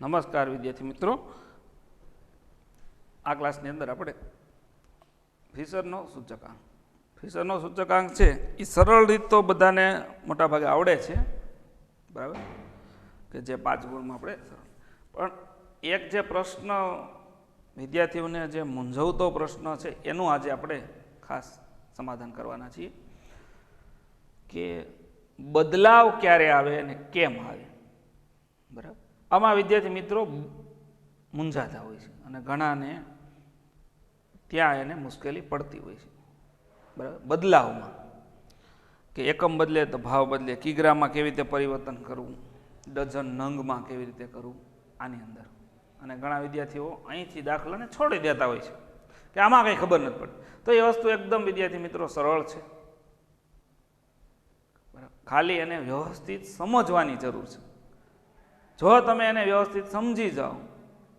નમસ્કાર વિદ્યાર્થી મિત્રો, આ ક્લાસની અંદર આપણે ફિશરનો સૂચકાંક છે એ સરળ રીત તો બધાને મોટાભાગે આવડે છે, બરાબર, કે જે 5 ગુણમાં આપણે પણ એક જે પ્રશ્ન વિદ્યાર્થીઓને જે મૂંઝવતો પ્રશ્ન છે એનું આજે આપણે ખાસ સમાધાન કરવાના છીએ કે બદલાવ ક્યારે આવે અને કેમ આવે, બરાબર. આમાં વિદ્યાર્થી મિત્રો મૂંઝાતા હોય છે અને ઘણાને ત્યાં એને મુશ્કેલી પડતી હોય છે, બરાબર. બદલાવમાં કે એકમ બદલે તો ભાવ બદલે, કિગ્રામાં કેવી રીતે પરિવર્તન કરવું, ડઝન નંગમાં કેવી રીતે કરવું, આની અંદર. અને ઘણા વિદ્યાર્થીઓ અહીંથી દાખલાને છોડી દેતા હોય છે કે આમાં કંઈ ખબર નથી પડતી. તો એ વસ્તુ એકદમ વિદ્યાર્થી મિત્રો સરળ છે, બરાબર. ખાલી એને વ્યવસ્થિત સમજવાની જરૂર છે. જો તમે એને વ્યવસ્થિત સમજી જાઓ,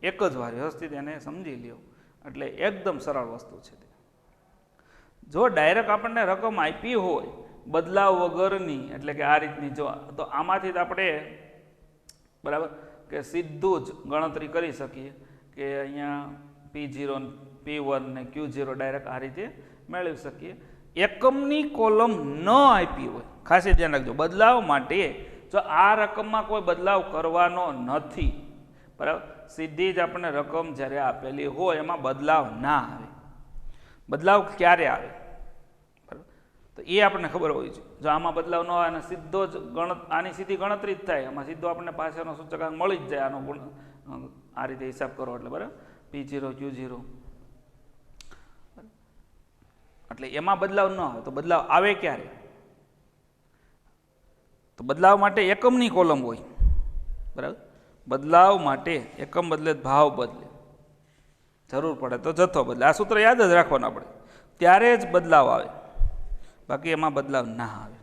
એક જ વાર વ્યવસ્થિત એને સમજી લ્યો, એટલે એકદમ સરળ વસ્તુ છે. જો ડાયરેક્ટ આપણને રકમ આપી હોય બદલાવ વગરની, એટલે કે આ રીતની, જો તો આમાંથી જ આપણે, બરાબર, કે સીધું જ ગણતરી કરી શકીએ કે અહીંયા P0 P1 ને Q0 ડાયરેક્ટ આ રીતે મેળવી શકીએ. એકમની કોલમ ન આપી હોય, ખાસ ધ્યાન રાખજો, બદલાવ માટે જો આ રકમમાં કોઈ બદલાવ કરવાનો નથી, બરાબર, સીધી જ આપણને રકમ જ્યારે આપેલી હોય એમાં બદલાવ ના આવે. બદલાવ ક્યારે આવે, બરાબર, તો એ આપણને ખબર હોવી જોઈએ. જો આમાં બદલાવ ન આવે અને સીધો જ આની સીધી ગણતરી જ થાય, એમાં સીધો આપણને પાછળનો સૂચકાંક મળી જ જાય, આનો ગુણ આ રીતે હિસાબ કરો એટલે, બરાબર, P0 Q0, એટલે એમાં બદલાવ ન આવે. તો બદલાવ આવે ક્યારે? તો બદલાવ માટે એકમની કોલમ હોય, બરાબર. બદલાવ માટે એકમ બદલે ભાવ બદલે, જરૂર પડે તો જથ્થો બદલે. આ સૂત્ર યાદ જ રાખવાનું આપણે, ત્યારે જ બદલાવ આવે, બાકી એમાં બદલાવ ના આવે.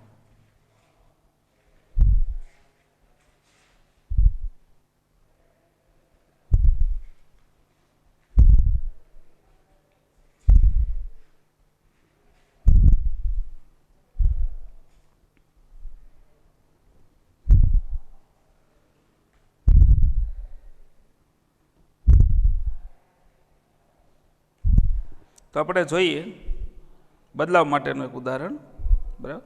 તો આપણે જોઈએ બદલાવ માટેનું એક ઉદાહરણ, બરાબર.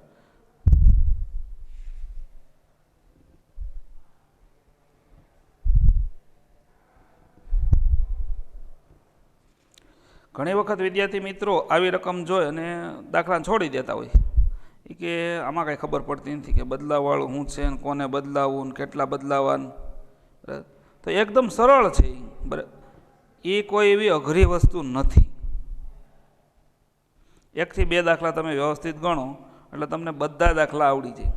ઘણી વખત વિદ્યાર્થી મિત્રો આવી રકમ જોઈ અને દાખલાને છોડી દેતા હોય કે આમાં કાંઈ ખબર પડતી નથી કે બદલાવવાળું શું છે ને કોને બદલાવવું ને કેટલા બદલાવવાનું, બરાબર. તો એકદમ સરળ છે, બરાબર. એ કોઈ એવી અઘરી વસ્તુ નથી. 1 થી 2 દાખલા તમે વ્યવસ્થિત ગણો એટલે તમને બધા દાખલા આવડી જાય.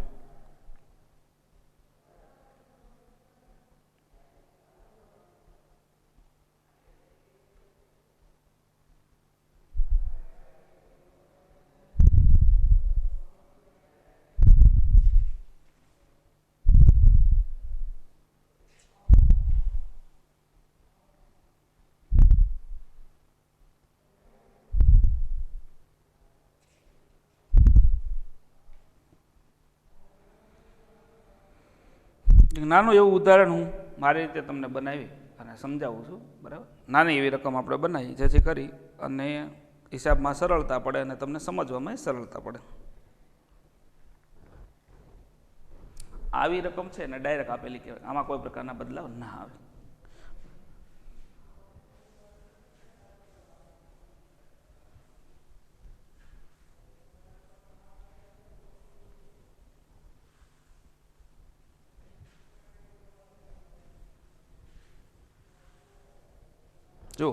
નાનું એવું ઉદાહરણ હું મારી રીતે તમને બનાવી અને સમજાવું છું, બરાબર. નાની એવી રકમ આપણે બનાવી જેથી કરી અને હિસાબમાં સરળતા પડે અને તમને સમજવામાં સરળતા પડે. આવી રકમ છે ને ડાયરેક્ટ આપેલી કહેવાય, આમાં કોઈ પ્રકારના બદલાવ ના આવે. જો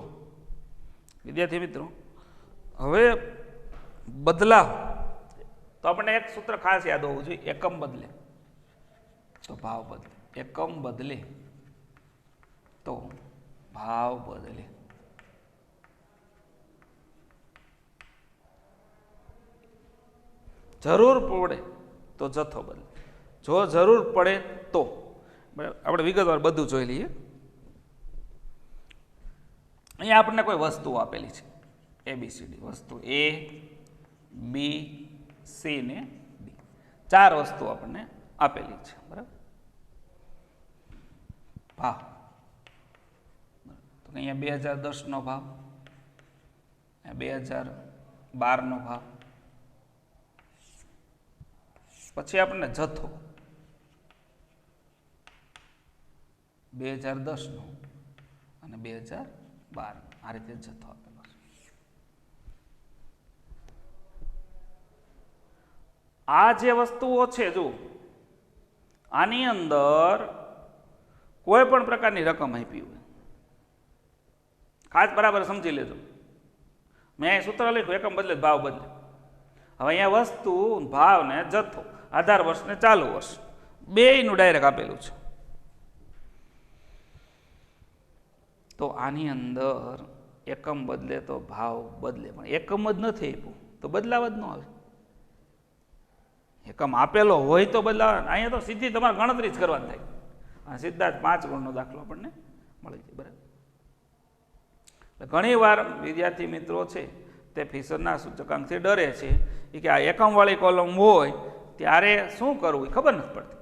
વિદ્યાર્થી મિત્રો, હવે બદલાવ તો આપણને એક સૂત્ર ખાસ યાદ હોવું જોઈએ, એકમ બદલે તો ભાવ બદલે, એકમ બદલે તો ભાવ બદલે. જરૂર પડે તો જથ્થો બદલે. જો જરૂર પડે તો, બરાબર, આપણે વિગતવાર બધું જોઈ લઈએ. અહીંયા આપણને કોઈ વસ્તુ આપેલી છે, ABCD વસ્તુ A B C ને D, 4 વસ્તુ આપણને આપેલી છે, બરાબર. ભાવ અહીંયા 2010નો ભાવ, 2012નો ભાવ, પછી આપણને જથ્થો 2010નો અને 2012, આ રીતે જથ્થો આપેલો છે. આ જે વસ્તુઓ છે, જો આની અંદર કોઈ પણ પ્રકારની રકમ આપી હોય, ખાસ બરાબર સમજી લેજો. મેં અહીં સૂત્ર લખ્યું, એકમ બદલે ભાવ બદલે. હવે અહીંયા વસ્તુ, ભાવ ને જથ્થો, આધાર વર્ષ ને ચાલુ વર્ષ, બેયનું ડાયરેક્ટ આપેલું છે. તો આની અંદર એકમ બદલે તો ભાવ બદલે, પણ એકમ જ નથી આપ્યું તો બદલાવ જ ન આવે. એકમ આપેલો હોય તો બદલાવ. અહીંયા તો સીધી તમારે ગણતરી જ કરવાની થાય, અને સીધા જ 5 ગુણનો દાખલો આપણને મળી જાય. બરાબર. ઘણી વાર વિદ્યાર્થી મિત્રો છે તે ફિશરના સૂચકાંકથી ડરે છે કે આ એકમવાળી કોલમ હોય ત્યારે શું કરવું એ ખબર નથી પડતી.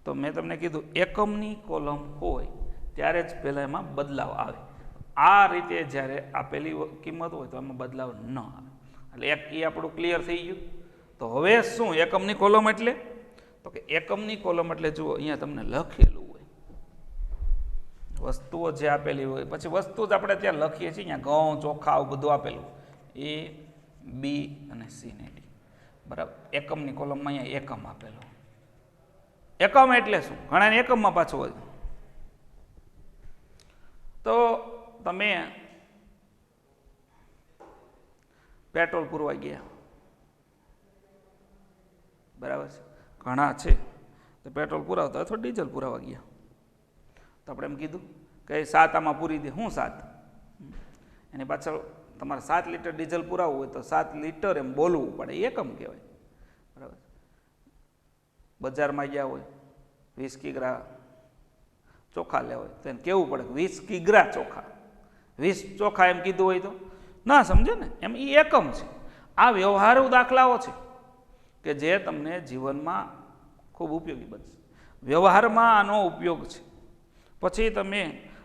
તો મેં તમને કીધું, એકમની કોલમ હોય ત્યારે જ પહેલાં એમાં બદલાવ આવે. આ રીતે જ્યારે આપેલી કિંમત હોય તો એમાં બદલાવ ન આવે. એટલે એક એ આપણું ક્લિયર થઈ ગયું. તો હવે શું એકમની કોલમ એટલે? તો કે એકમની કોલમ એટલે જુઓ, અહીંયા તમને લખેલું હોય વસ્તુઓ જે આપેલી હોય, પછી વસ્તુ જ આપણે ત્યાં લખીએ છીએ. અહીંયા ઘઉં, ચોખા, આવું બધું આપેલું, A, B અને C ને D. બરાબર. એકમની કોલમમાં અહીંયા એકમ આપેલો. એકમ એટલે શું? ઘણાને એકમમાં પાછું હોય. તો તમે પેટ્રોલ પૂરવા ગયા, બરાબર છે, ઘણા છે તો પેટ્રોલ પુરાવતા અથવા ડીઝલ પુરાવા ગયા, તો આપણે એમ કીધું કે 7 આમાં પૂરી દે. શું 7? એની પાછળ તમારે 7 લીટર ડીઝલ પુરાવવું હોય તો 7 લીટર એમ બોલવું પડે, એકમ કહેવાય. બરાબર. બજારમાં ગયા હોય, 20 કિગ્રા ચોખા લેવા હોય તો એને કહેવું પડે 20 કિગ્રા ચોખા, 20 ચોખા એમ કીધું હોય તો ના સમજે ને. એમ એ એકમ છે. આ વ્યવહારુ દાખલાઓ છે કે જે તમને જીવનમાં ખૂબ ઉપયોગી બનશે. વ્યવહારમાં આનો ઉપયોગ છે. પછી તમે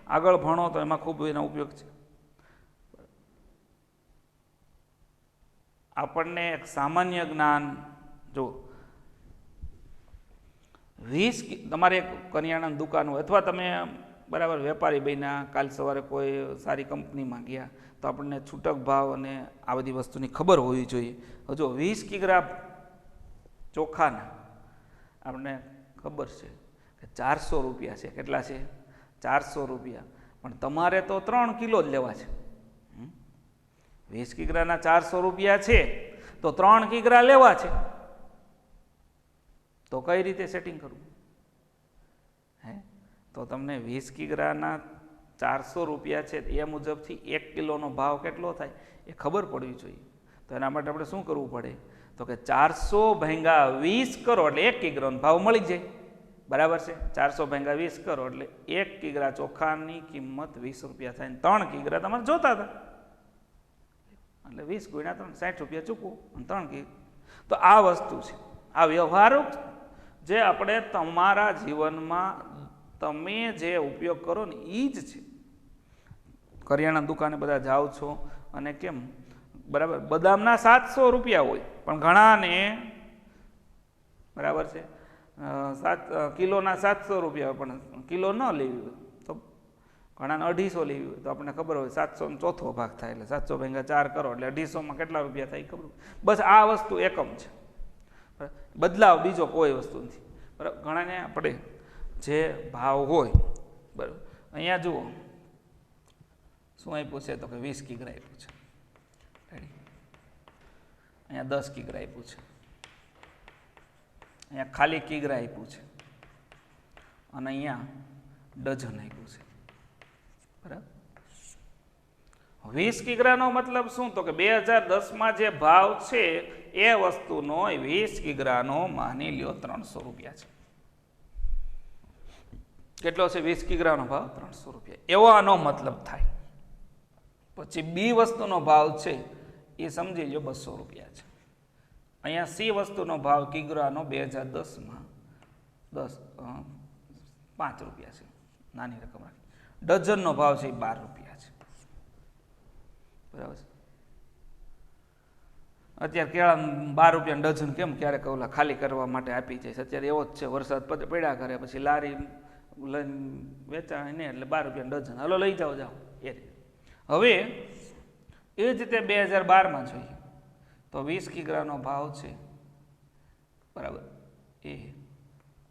આગળ ભણો તો એમાં ખૂબ એનો ઉપયોગ છે. આપણને એક સામાન્ય જ્ઞાન, જો 20 તમારે એક કરિયાણાની દુકાન હોય અથવા તમે બરાબર વેપારી બન્યા, કાલ સવારે કોઈ સારી કંપનીમાં ગયા તો આપણને છૂટક ભાવ અને આ બધી વસ્તુની ખબર હોવી જોઈએ. જો 20 કિગ્રા ચોખાના આપણને ખબર છે કે 400 રૂપિયા છે. કેટલા છે? 400 રૂપિયા. પણ તમારે તો 3 કિલો જ લેવા છે. 20 કિગ્રાના 400 રૂપિયા છે તો 3 કિગ્રા લેવા છે. તો કઈ રીતે સેટિંગ કરવું? તો તમને 20 કિગ્રાના 400 રૂપિયા છે એ મુજબથી 1 કિલોનો ભાવ કેટલો થાય એ ખબર પડવી જોઈએ. તો એના માટે આપણે શું કરવું પડે? તો કે 400 ભાગ્યા 20 કરો એટલે 1 કિગ્રાનો ભાવ મળી જાય. બરાબર છે. 400 ભાગ્યા 20 કરો એટલે 1 કિગ્રા ચોખાની કિંમત 20 રૂપિયા થાય. 3 કિગ્રા તમારે જોતા હતા એટલે 20 ગુણ્યા 3 60 રૂપિયા ચૂકવો અને 3 કિગ્રા. તો આ વસ્તુ છે, આ વ્યવહારુ જે આપણે તમારા જીવનમાં તમે જે ઉપયોગ કરો ને એ જ છે. કરિયાણા દુકાને બધા જાઓ છો અને કેમ બરાબર બદામના 700 રૂપિયા હોય પણ ઘણાને બરાબર છે કિલોના 700 રૂપિયા પણ કિલો ન લેવી હોય તો ઘણાને 250 લેવી હોય તો આપણને ખબર હોય 700 ચોથો ભાગ થાય એટલે 700 ભાગ્યા 4 કરો એટલે 250માં કેટલા રૂપિયા થાય ખબર. બસ આ વસ્તુ એકમ છે. બદલાવ બીજો કોઈ વસ્તુ નથી. બરાબર. ઘણાને આપણે જે ભાવ હોય બરાબર અહીંયા જુઓ શું આપ્યું છે તો કે 20 કિગ્રા આપ્યું છે. અહીંયા 10 કિગ્રા આપ્યું છે. અહીંયા ખાલી કિગ્રા આપ્યું છે અને અહીંયા ડઝન આપ્યું છે. બરાબર. 20 કિગ્રાનો મતલબ શું? તો કે 2010માં જે ભાવ છે એ વસ્તુનો 20 કિગ્રાનો માની લ્યો 300 રૂપિયા છે. કેટલો છે 20 કિગ્રાનો ભાવ? 300 રૂપિયા. એવો આનો મતલબ થાય. પછી બી વસ્તુનો ભાવ છે એ સમજી લો 200 રૂપિયા છે. અહીંયા સી વસ્તુનો ભાવ કિગ્રાનો 2010માં 5 રૂપિયા છે. નાની રકમ રાખી. ડઝનનો ભાવ છે એ 12 રૂપિયા છે, બરાબર છે. અત્યારે કેળા 12 રૂપિયાનું ડઝન કેમ ક્યારેક ઓલા ખાલી કરવા માટે આપી જાય છે, અત્યારે એવો જ છે. વરસાદ પડ્યા કરે પછી લારી લઈને વેચાય ને એટલે 12 રૂપિયાનું ડઝન, હાલો લઈ જાઓ જાઓ એ રીતે. હવે એ જ રીતે 2012માં જોઈએ તો 20 કિગ્રાનો ભાવ છે, બરાબર, એ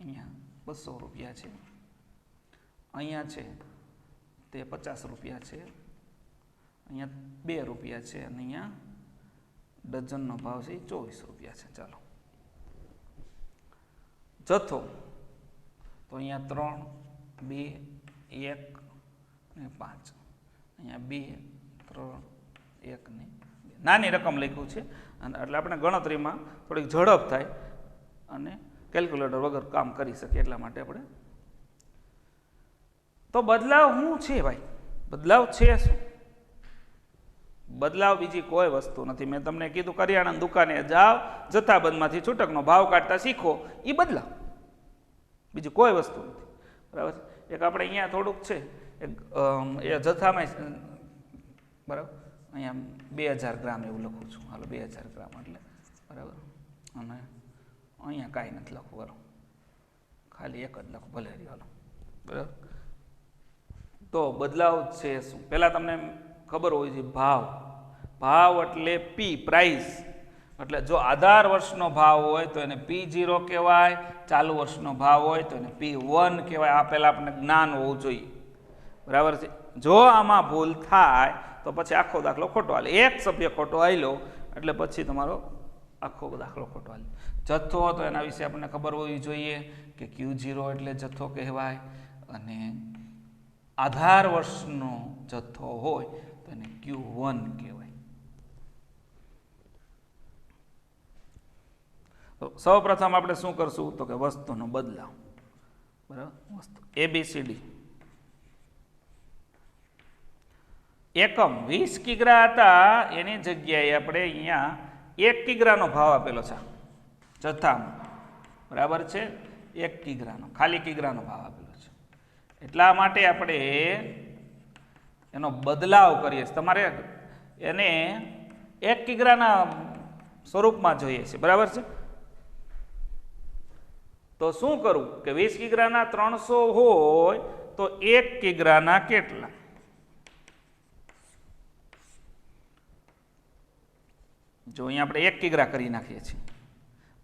અહીંયા 200 રૂપિયા છે, અહીંયા છે તે 50 રૂપિયા છે, અહીંયા 2 રૂપિયા છે, અને અહીંયા ડઝનનો ભાવ છે 24 રૂપિયા છે. ચાલો જથ્થો તો અહીંયા 3, 2, 1 ને 5, અહીંયા 2, 3, 1 ને 2. નાની રકમ લખ્યું છે અને એટલે આપણે ગણતરીમાં થોડીક ઝડપ થાય અને કેલ્ક્યુલેટર વગર કામ કરી શકીએ એટલા માટે આપણે. તો બદલાવ શું છે ભાઈ? બદલાવ છે શું? બદલાવ બીજી કોઈ વસ્તુ નથી. મેં તમને કીધું કરિયાણાની દુકાને જાઓ, જથ્થાબંધમાંથી છૂટકનો ભાવ કાઢતા શીખો, એ બદલાવ, બીજી કોઈ વસ્તુ નથી, બરાબર. એક આપણે અહીંયા થોડુંક છે એક એ જથ્થામાં, બરાબર, અહીંયા 2000 ગ્રામ એવું લખું છું, હાલો 2000 ગ્રામ એટલે, બરાબર, અને અહીંયા કાંઈ નથી લખવું, બરાબર, ખાલી એક જ લખું, ભલે હાલો, બરાબર. તો બદલાવ છે શું? પહેલાં તમને ખબર હોય છે ભાવ. ભાવ એટલે પી, પ્રાઇસ. એટલે જો આધાર વર્ષનો ભાવ હોય તો એને P0 કહેવાય, ચાલુ વર્ષનો ભાવ હોય તો એને P1 કહેવાય. આ પહેલાં આપણને જ્ઞાન હોવું જોઈએ, બરાબર છે. જો આમાં ભૂલ થાય તો પછી આખો દાખલો ખોટો હાલે. એક સભ્ય ખોટો હાલ્યો એટલે પછી તમારો આખો દાખલો ખોટો હાલે. જથ્થો તો એના વિશે આપણને ખબર હોવી જોઈએ કે Q0 એટલે જથ્થો કહેવાય, અને આધાર વર્ષનો જથ્થો હોય તો એને Q1 કહેવાય. તો સૌ પ્રથમ આપણે શું કરશું તો કે વસ્તુનો બદલાવ, બરાબર. વસ્તુ ABCD. એકમ 20 કિગ્રા હતા, એની જગ્યાએ આપણે અહીંયા 1 કિગ્રાનો ભાવ આપેલો છે જથ્થામાં, બરાબર છે. 1 કિગ્રાનો, ખાલી કિગ્રાનો ભાવ આપેલો છે. એટલા માટે આપણે એનો બદલાવ કરીએ છીએ. તમારે એને 1 કિગ્રાના સ્વરૂપમાં જોઈએ છે, બરાબર છે. તો શું કરવું કે 20 કિગ્રાના 300 હોય તો 1 કિગ્રાના કેટલા? જો અહીંયા આપણે 1 કિગ્રા કરી નાખીએ છીએ,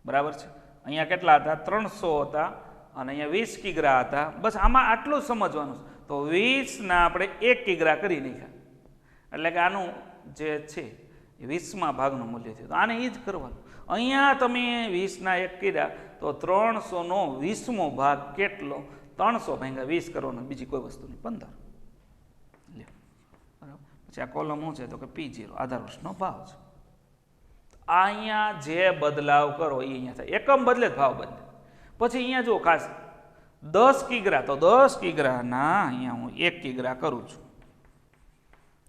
બરાબર છે. અહીંયા કેટલા હતા? 300 હતા, અને અહીંયા 20 કિગ્રા હતા. બસ આમાં આટલું સમજવાનું. તો 20ના આપણે 1 કિગ્રા કરી નાખ્યા, એટલે કે આનું જે છે એ 20મા ભાગનું મૂલ્ય થયું. તો આને એ જ કરવાનું. અહીંયા તમે 20ના 1 કર્યા તો 300નો 20મો ભાગ કેટલો? 300 ભાગ્યા 20 કરવાનો, બીજી કોઈ વસ્તુ નહીં, 15. બરાબર. પછી આ કોલમ શું છે તો કે P0, આધાર વર્ષનો ભાવ છે. અહીંયા જે બદલાવ કરો એ અહીંયા થાય. એકમ બદલે ભાવ બદલે. પછી અહીંયા જો ખાસ 10 કિગ્રા, તો 10 કિગ્રાના અહીંયા હું 1 કિગ્રા કરું છું.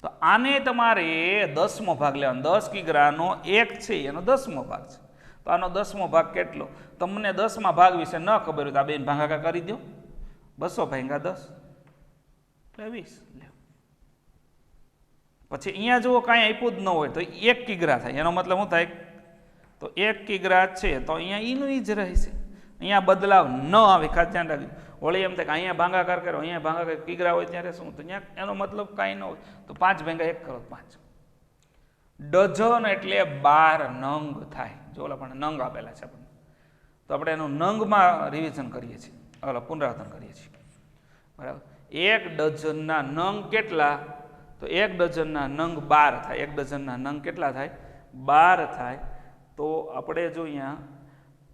તો આને તમારે 10મો ભાગ લેવાનો. 10 કિગ્રાનો 1 છે એનો 10મો ભાગ છે. તો આનો 10મો ભાગ કેટલો? તમને 10મા ભાગ વિશે ન ખબર હોય તો આ બેન ભાગાકાર કરી દો. 200 ભાગ્યા 10 એટલે 20. પછી અહીંયા જુઓ કાંઈ આપ્યું જ ન હોય તો 1 કિગ્રા થાય. એનો મતલબ શું થાય? તો 1 કિગ્રા છે તો અહીંયા ઈનું ઈ જ રહેશે. અહીંયા બદલાવ ન આવે, ખાસ ધ્યાન રાખજો. વળી એમ થાય કે અહીંયા ભાગાકાર કરો, અહીંયા ભાગાકાર કિગ્રા હોય ત્યારે શું? તો અહીંયા એનો મતલબ કાંઈ ન હોય તો 5 ભાગ્યા 1 કરો 5. ડઝન એટલે 12 નંગ થાય. જો ઓલા પણ નંગ આપેલા છે આપણને, તો આપણે એનું નંગમાં રિવિઝન કરીએ છીએ, ઓલા પુનરાવર્તન કરીએ છીએ, બરાબર. 1 ડઝનના નંગ કેટલા? તો 1 ડઝનના નંગ 12 થાય. 1 ડઝનના નંગ કેટલા થાય? 12 થાય. તો આપણે જો અહીંયા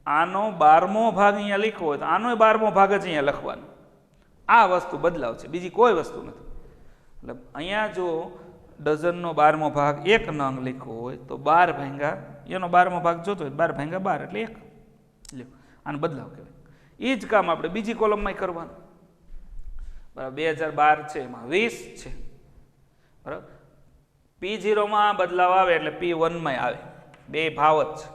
આનો 12મો ભાગ અહીંયા લખ્યો હોય તો આનો 12મો ભાગ જ અહીંયા લખવાનો. આ વસ્તુ બદલાવ છે, બીજી કોઈ વસ્તુ નથી. એટલે અહીંયા જો ડઝનનો 12મો ભાગ 1 નંગ લખ્યો હોય તો 12 ભાગ્યા એનો 12મો ભાગ જોતો હોય 12 ભાગ્યા 12 એટલે 1. લ્યો, આનો બદલાવ કહેવાય. એ જ કામ આપણે બીજી કોલમમાં કરવાનું, બરાબર. 2012 છે, એમાં 20 છે, બરાબર. P0માં બદલાવ આવે એટલે P1માં આવે, બે ભાવ જ છે.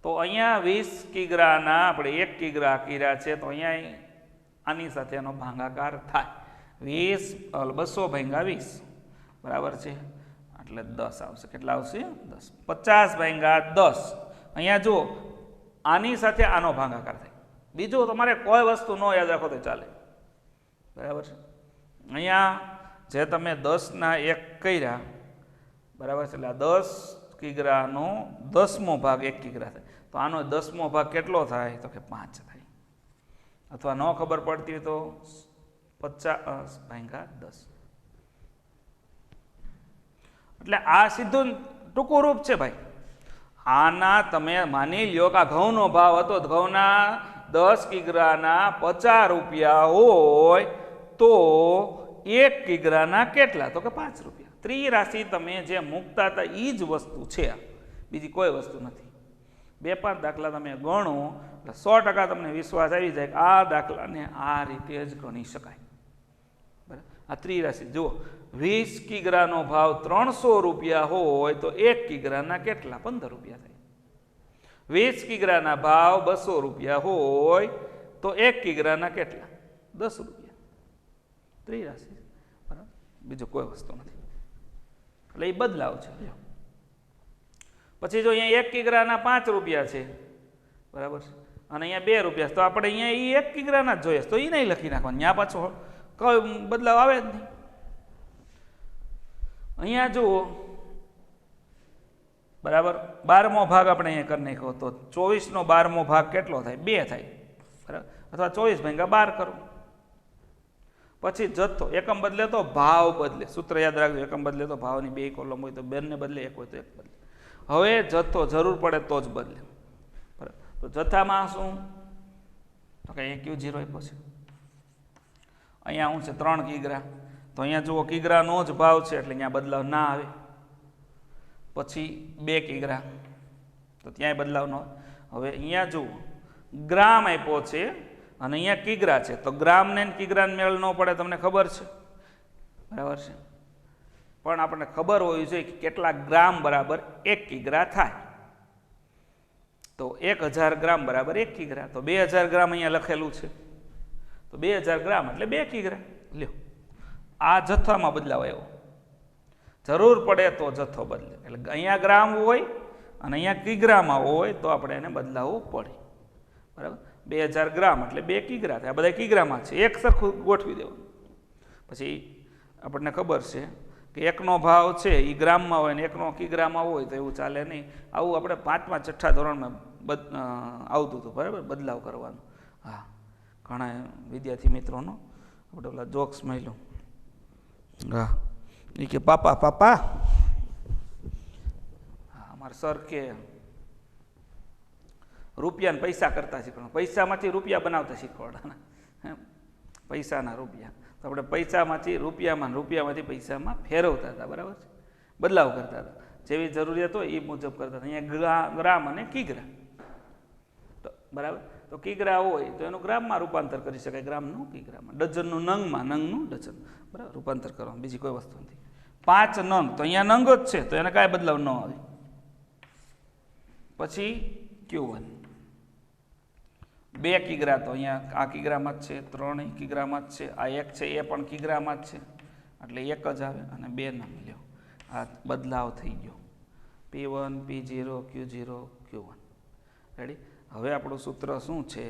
તો અહીંયા 20 કિગ્રાના આપણે 1 કિગ્રા કર્યા છે, તો અહીંયા આની સાથે એનો ભાગાકાર થાય. 200 ભાગ્યા 20 બરાબર છે એટલે 10 આવશે. કેટલા આવશે? 10. 50 ભાગ્યા 10 અહીંયા જુઓ આની સાથે આનો ભાગાકાર થાય. બીજું તમારે કોઈ વસ્તુ ન યાદ રાખો તો ચાલે, બરાબર છે. અહીંયા જે તમે 10ના 1 કર્યા, બરાબર છે, એટલે આ 10 કિગ્રાનો 10મો ભાગ 1 કિગ્રા થાય. તો આનો 10મો ભાગ કેટલો થાય? તો કે 5 થાય. અથવા ન ખબર પડતી હોય તો 50 ભાગ્યા 10. એટલે આ સીધું ટૂંકું રૂપ છે ભાઈ. આના તમે માની લ્યો કે આ ઘઉંનો ભાવ હતો, ઘઉંના 10 કિગ્રાના 50 રૂપિયા હોય તો 1 કિગ્રાના કેટલા? તો કે 5 રૂપિયા. ત્રિરાશિ તમે જે મૂકતા હતા એ જ વસ્તુ છે, બીજી કોઈ વસ્તુ નથી. 2-5 દાખલા તમે ગણો એટલે 100% તમને વિશ્વાસ આવી જાય કે આ દાખલાને આ રીતે જ ગણી શકાય. બરાબર. આ ત્રિરાશિ જુઓ, 20 કિગ્રાનો ભાવ 300 રૂપિયા હોય તો 1 કિગ્રાના કેટલા? 15 રૂપિયા થાય. 20 કિગ્રાના ભાવ 200 રૂપિયા હોય તો 1 કિગ્રાના કેટલા? 10 રૂપિયા. ત્રિરાશિ, બરાબર, બીજું કોઈ વસ્તુ નથી. એટલે એ બદલાવ છે. પછી જો અહીંયા 1 કિગ્રાના 5 રૂપિયા છે, બરાબર છે, અને અહીંયા 2 રૂપિયા, તો આપણે અહીંયા એ 1 કિગ્રાના જ જોઈએ તો એ નહીં લખી નાખવાનું. ત્યાં પાછો કોઈ બદલાવ આવે જ નહીં. અહીંયા જુઓ, બરાબર, 12મો ભાગ આપણે અહીંયા કરી નાખ્યો તો 24નો 12મો ભાગ કેટલો થાય? 2 થાય, બરાબર, અથવા 24 ભાગ્યા 12 કરો. પછી જથ્થો, એકમ બદલે તો ભાવ બદલે. સૂત્ર યાદ રાખજો, એકમ બદલે તો ભાવની 2 કોલમ હોય તો 2 ને બદલે 1 હોય તો 1 બદલે. હવે જથ્થો જરૂર પડે તો જ બદલે, બરાબર. તો જથ્થામાં શું? તો કે Q0 આપ્યો છે. અહીંયા શું છે? 3 કિગ્રા. તો અહીંયા જુઓ કિગ્રાનો જ ભાવ છે એટલે અહીંયા બદલાવ ના આવે. પછી 2 કિગ્રા, તો ત્યાંય બદલાવ ન આવે. હવે અહીંયા જુઓ ગ્રામ આપ્યો છે અને અહીંયા કિગ્રા છે, તો ગ્રામને કિગ્રાને મેળ ન પડે, તમને ખબર છે, બરાબર છે. પણ આપણને ખબર હોવી જોઈએ કે કેટલા ગ્રામ બરાબર 1 કિગ્રા થાય. તો 1000 ગ્રામ બરાબર 1 કિગ્રા. તો 2000 ગ્રામ અહીંયા લખેલું છે, તો 2000 ગ્રામ એટલે 2 કિગ્રા. લ્યો, આ જથ્થામાં બદલાવ આવ્યો. જરૂર પડે તો જથ્થો બદલે. એટલે અહીંયા ગ્રામ હોય અને અહીંયા કિગ્રામાં હોય તો આપણે એને બદલાવવું પડે, બરાબર. 2000 ગ્રામ એટલે 2 કિગ્રા થાય. આ બધા કિગ્રામાં છે, એક સરખું ગોઠવી દેવાનું. પછી આપણને ખબર છે કે એકનો ભાવ છે એ ગ્રામમાં હોય ને એકનો કિગ્રામાં હોય તો એવું ચાલે નહીં. આવું આપણે 5મા 6ઠા ધોરણમાં આવતું હતું, બરાબર, બદલાવ કરવાનું. હા, ઘણા વિદ્યાર્થી મિત્રોનો આપણે ઓલા જોક્સ મળ્યો. હા, એ કે પાપા પાપા, હા, અમારા સર કે રૂપિયાને પૈસા કરતા શીખવાડો, પૈસામાંથી રૂપિયા બનાવતા શીખવાડવાના. પૈસાના રૂપિયા, તો આપણે પૈસામાંથી રૂપિયામાં, રૂપિયામાંથી પૈસામાં ફેરવતા હતા, બરાબર છે, બદલાવ કરતા હતા. જેવી જરૂરિયાત હોય એ મુજબ કરતા હતા. અહીંયા ગ્રામ અને કિગ્રા, તો બરાબર, તો કિગ્રા હોય તો એનું ગ્રામમાં રૂપાંતર કરી શકાય, ગ્રામનું કિગ્રામાં. ડઝનનું નંગમાં, નંગનું ડઝન, બરાબર, રૂપાંતર કરવાનું, બીજી કોઈ વસ્તુ નથી. 5 નંગ, તો અહીંયા નંગ જ છે તો એને કાંઈ બદલાવ ન આવે. પછી Q1 2 કિગ્રા, તો અહીંયા આ કિગ્રામાં જ છે, 3 કિગ્રામાં જ છે, આ 1 છે એ પણ કિગ્રામાં જ છે એટલે 1 જ આવે. અને 2 નંગ લ્યો, આ બદલાવ થઈ ગયો. P1 P0 Q0 Q1. Ready. હવે આપણું સૂત્ર શું છે?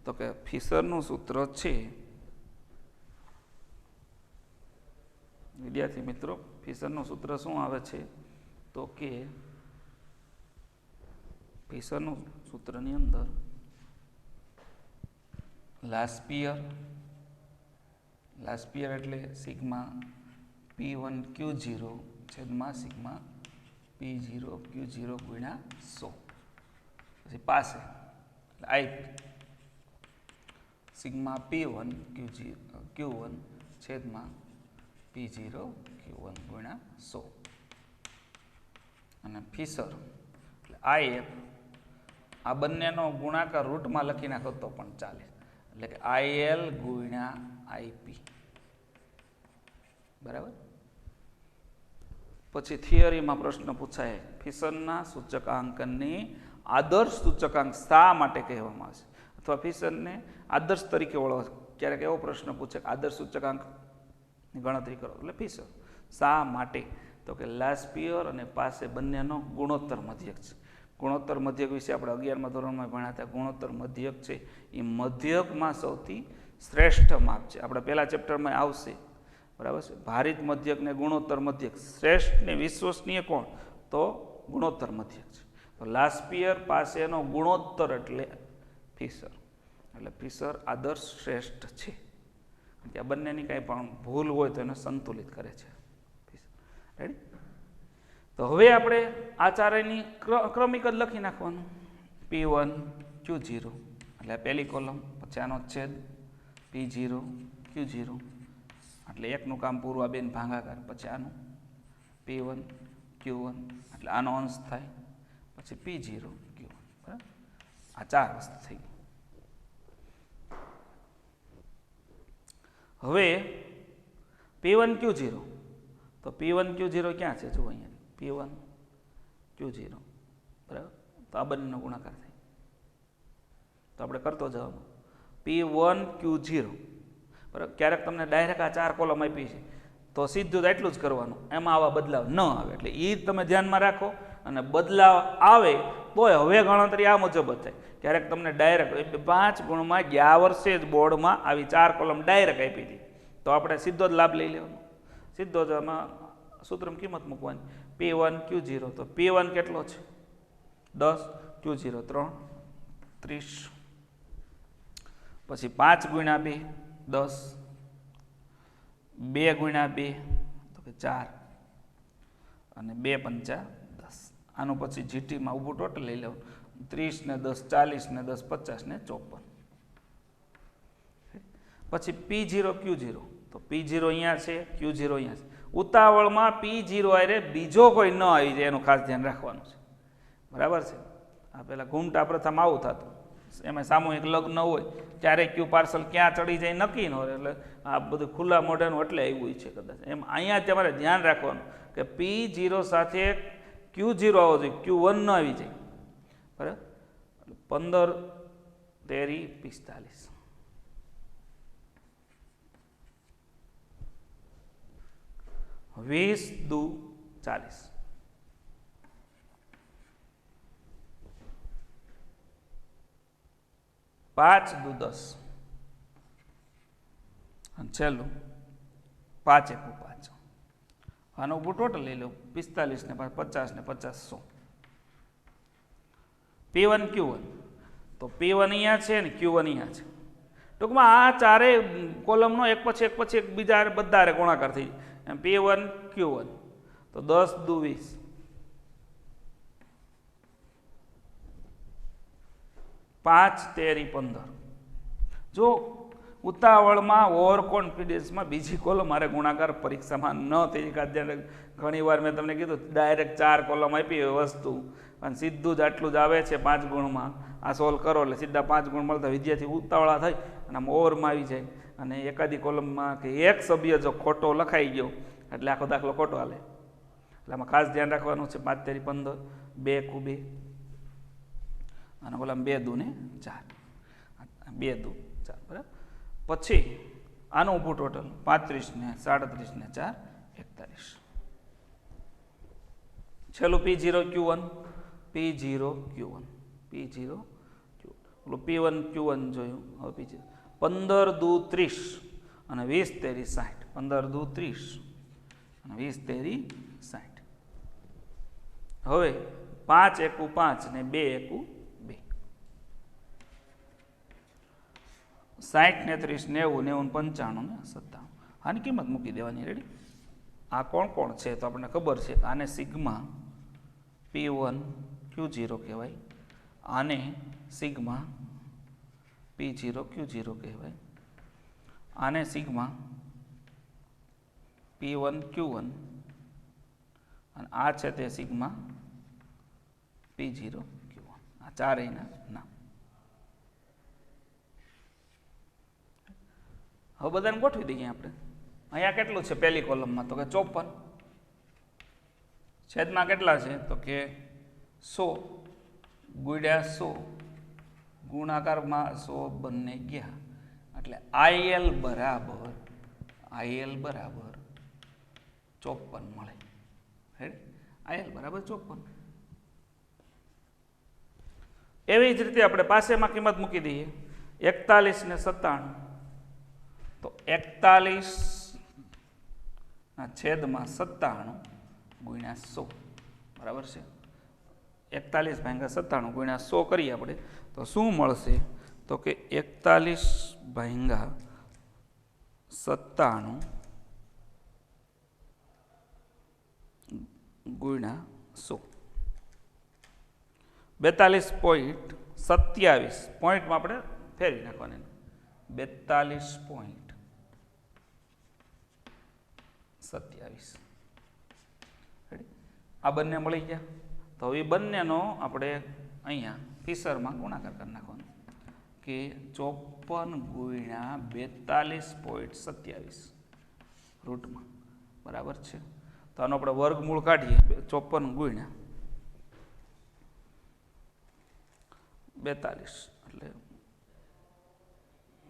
તો કે ફિશરનું સૂત્ર છે, વિદ્યાર્થી મિત્રો, ફિશરનું સૂત્ર શું આવે છે? તો કે ફિશરનું સૂત્રની અંદર લાસ્પિયર એટલે સિગ્મા P1 Q0 છેદમાં સિગ્મા P0 Q0 ગુણ્યા 100. પછી પાસે IP સિગ્મા P1 Q1 છેદમાં P0 Q1 ગુણ્યા 100. અને ફિશર એટલે IF, આ બંનેનો ગુણાકાર રૂટમાં લખી નાખો તો પણ ચાલે, એટલે કે IL ગુણ્યા IP, બરાબર. પછી થિયરીમાં પ્રશ્ન પૂછાય, ફિશરના સૂચકાંકની આદર્શ સૂચકાંક શા માટે કહેવામાં આવે છે, અથવા ફિશરને આદર્શ તરીકે ક્યારેક એવો પ્રશ્ન પૂછે કે આદર્શ સૂચકાંકની ગણતરી કરો, એટલે ફિશર. શા માટે? તો કે લાસ્પિયર અને પાસે બંનેનો ગુણોત્તર મધ્યક છે. ગુણોત્તર મધ્યક વિશે આપણે 11મા ધોરણમાં ભણ્યા હતા. ગુણોત્તર મધ્યક છે એ મધ્યકમાં સૌથી શ્રેષ્ઠ માપ છે. આપણે પહેલા ચેપ્ટરમાં આવશે, બરાબર છે. ભારિત મધ્યક ને ગુણોત્તર મધ્યક, શ્રેષ્ઠ ને વિશ્વસનીય કોણ? તો ગુણોત્તર મધ્યક છે. તો લાસ્પિયર પાસેનો ગુણોત્તર એટલે ફિશર. એટલે ફિશર આદર્શ શ્રેષ્ઠ છે. ત્યાં બંનેની કાંઈ પણ ભૂલ હોય તો એને સંતુલિત કરે છે. રેડી? તો હવે આપણે આ ચારેયની ક્રમિક જ લખી નાખવાનું. P1 Q0 એટલે પહેલી કોલમ, પછી આનો છેદ P0 Q0 એટલે એકનું કામ પૂરું, આ બેન ભાગાકાર, પછી આનું P1 Q1 એટલે આનો અંશ થાય, પછી P0 Q1. બરાબર? આ ચાર વસ્તુ થઈ ગઈ. હવે P1 Q0, તો P1 Q0 ક્યાં છે? જુઓ અહીંયા P1 Q0, બરાબર. તો આ બંનેનો ગુણાકાર થાય. તો આપણે કરતો જવાનું P1 Q0, બરાબર. ક્યારેક તમને ડાયરેક્ટ આ ચાર કોલમ આપી છે તો સીધું એટલું જ કરવાનું, એમાં આવા બદલાવ ન આવે. એટલે એ તમે ધ્યાનમાં રાખો, અને બદલાવ આવે તોય હવે ગણતરી આ મુજબ જ થાય. ક્યારેક તમને ડાયરેક્ટ 5 ગુણમાં ગયા વર્ષે જ બોર્ડમાં આવી ચાર કોલમ ડાયરેક્ટ આપી હતી, તો આપણે સીધો જ લાભ લઈ લેવાનો. સીધો જ આમાં સૂત્રમાં કિંમત મૂકવાની. P1 Q0, તો P1 કેટલો છે? 10, Q0 3, 30, પછી 5 ગુણ્યા 2 10, 2 ગુણ્યા 2 તો કે 4, અને 2 પંચા 10. આનું પછી જીટીમાં ઊભું ટોટલ લઈ લેવું. 30 ને 10 40 ને 10 50 ને 54. પછી P0 Q0, તો P0 અહીંયા છે, Q0 અહીંયા છે. ઉતાવળમાં P0 આરે બીજો કોઈ ન આવી જાય એનું ખાસ ધ્યાન રાખવાનું છે. બરાબર છે? આ પહેલાં ઘૂમટા પ્રથમ આવું થતું, એમાં સામૂહિક લગ્ન હોય ત્યારે ક્યુ પાર્સલ ક્યાં ચડી જાય નક્કી ન હોય, એટલે આ બધું ખુલ્લા મોઢાનું એટલે આવ્યું છે કદાચ. એમ અહીંયા તમારે ધ્યાન રાખવાનું કે P0 સાથે Q0 આવવો જોઈએ, Q1 ન આવી જાય. બરાબર? 15 તેરી 45, 20 દુ 40, 5 દુ 10, અને છેલ્લું 5 એકુ 5. આનું ઊભું ટોટલ લઈ લો 45 ને 50 ને 50 100. P1 Q1, તો P1 અહીંયા છે ને Q1 અહીંયા છે. ટૂંકમાં આ ચારે કોલમનો એક પછી એક બીજા બધા ગુણાકાર થઈ જાય. એમ P1 Q1, તો 10 દુ 20, 5 તેરી 15. જો ઉતાવળમાં ઓવર કોન્ફિડન્સમાં બીજી કોલમ મારે ગુણાકાર પરીક્ષામાં ન થઈ જાય. ઘણી વાર મેં તમને કીધું ડાયરેક્ટ ચાર કોલમ આપી હોય વસ્તુ, અને સીધું જ આટલું જ આવે છે 5 ગુણમાં, આ સોલ્વ કરો એટલે સીધા 5 ગુણ મળતા વિદ્યાર્થી ઉતાવળા થઈ અને આમ ઓવરમાં આવી જાય. અને એકાદી કોલમમાં કે એક સભ્ય જો ખોટો લખાઈ ગયો એટલે આખો દાખલો ખોટો હાલે. એટલે આમાં ખાસ ધ્યાન રાખવાનું છે. 5 તેરી 15, 2 એકુ 2, અને ઓલામાં 2 દુ ને 4, 2 દુ 4. બરાબર? પછી આનું ઊભું ટોટલ 35 ને 37 ને 4 41. છેલ્લું P0 Q1, P0 Q1, P0 Q1. P1 Q1 જોયું. હવે P0 15 દુ 30 અને 20 તેરી 60. 15 દુ 30 અને 20 તેરી 60. હવે 5 એકુ 5 ને 2 એકુ 2. 60 ને 30 90 90 95 ને 57. આની કિંમત મૂકી દેવાની. રેડી? આ કોણ કોણ છે તો આપણને ખબર છે. આને સિગ્મા P1 Q0 કહેવાય, આને સિગ્મા P0 Q0 કહેવાય, આને સિગ્મા P1 Q1, અને આ છે તે સિગ્મા P0 Q1. આ ચારેયના નામ. હવે બધાને ગોઠવી દઈએ આપણે. અહીંયા કેટલું છે પહેલી કોલમમાં? તો કે 54. છેદમાં કેટલા છે? તો કે 100 ગુણ્યા 100, ગુણાકારમાં 100 બંને ગયા એટલે IL બરાબર 54 મળે. IL બરાબર 54. એવી જ રીતે આપણે પાસેમાં કિંમત મૂકી દઈએ 41 ને 97, તો 41/97 ગુણ્યા 100 બરાબર છે. 41/97 ગુણ્યા 100 કરીએ આપણે તો શું મળશે? તો કે 41/97 ગુણ્યા 100 42.27 પોઈન્ટમાં આપણે ફેરવી નાખવાની 42.27. આ બંને મળી ગયા. તો એ બંનેનો આપણે અહીંયા ફીસરમાં ગુણાકાર કરી નાખવાનો કે 54 ગુણ્યા 42.27 રૂટમાં બરાબર છે. તો આનો આપણે વર્ગમૂળ કાઢીએ 54 ગુણ્યા 42 એટલે